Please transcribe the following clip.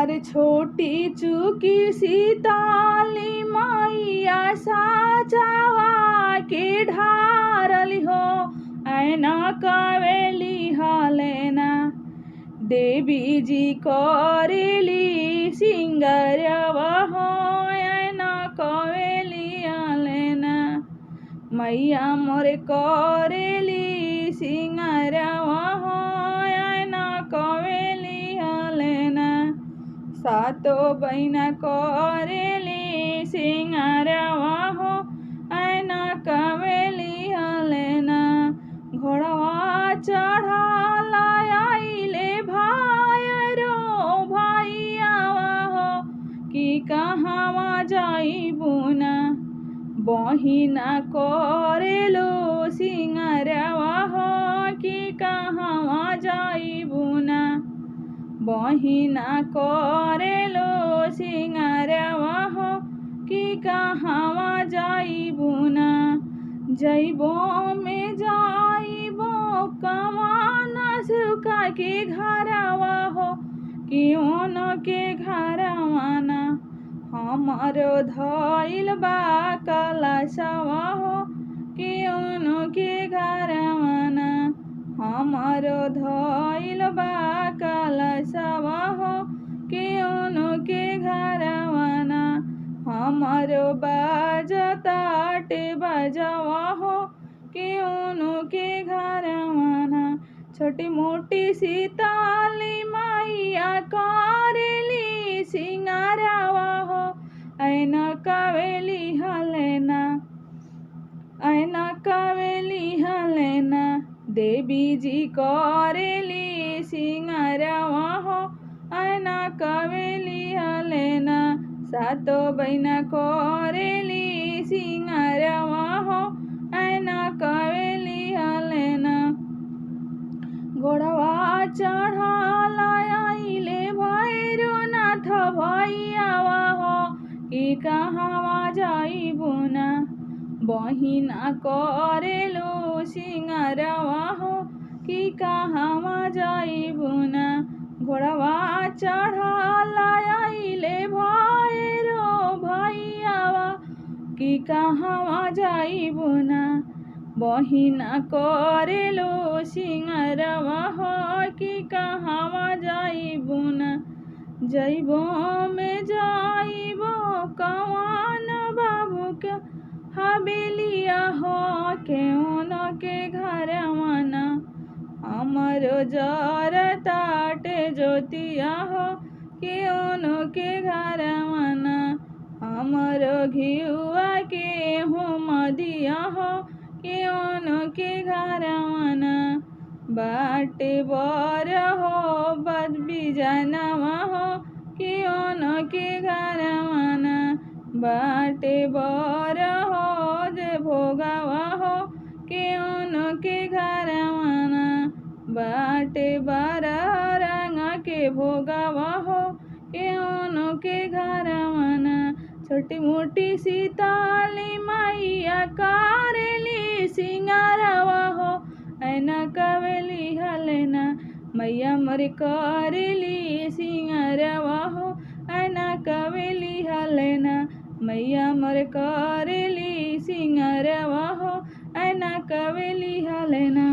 अरे छोटी चुकी सीताली मैया साचावा के ढारली हो ऐना कावेली हालेना। देवी जी करेली सिंगरवा हो ऐना कावेली हालेना। मैया मोरे करेली सिंगरवा हो ऐना कावेली हालेना। सातो बहिना करेली सिंगरवा हो ऐना कावेली हालेना। घोड़वा चढ़ाला आइले भाई रो भैयावा हो कि कहवा जाइबुना। बहिना करेलो सिंगरवा हो कि कहवा जाइबुना। बहिना करेलो सिंगरवा हो कि कहवा जाइबुना। जइबो में जाइबो कमाना सुका के घरवा हो कि ओन के घरवाना। हमारो धइल बा कलशवा हो कि ओन के घरवाना। हमारो धइल बा कलशवा हो कि ओन के घरवाना। हमारो बाजताटे बजवा हो कि ओन के घरवाना। छोटी मोटी सीताली मैया करेली सिंगरवा हो ऐना कावेली हालेना। ऐना कावेली हालेना। देवी जी करेली सिंगरवा हो ऐना कावेली हालेना। सातो बहिना करेली सिंगरवा हो ऐना कावेली हालेना। घोड़वा चढ़ाला आइले भैरवनाथ भैयावा हो कि कहवा जाइबुना। बहिना करेलो सिंगरवा हो कि कहवा जाइबुना। घोड़वा चढ़ाला आइले भैरो भैयावा कि कहवा जाइबुना। बहिना करेलो सिंगरवा हो कि कहवा जाइबुना। जइबो में जाइबो कवन बाबू के हवेलिया हो के ओन के घरवाना। हमरो जरताटे ज्योतिया हो कि ओन के घरवाना। हमरो घिउआ के होमदिया हो कि ओन के घरवाना। बाटे बर हो बद बिजनवा हो कि ओन के घरवाना। बाटे बर हो जे भोगवा हो कि ओन के घरवाना। बाटे बर रंग के भोगवा हो कि ओन के घरवाना। छोटी मोटी सीताली मैया करेली सिंगरवा हो ऐना कावेली हालेना। मैया मोरे करेली सिंगरवा हो ऐना कावेली हालेना। मैया मोरे करेली सिंगरवा हो ऐना कावेली हालेना।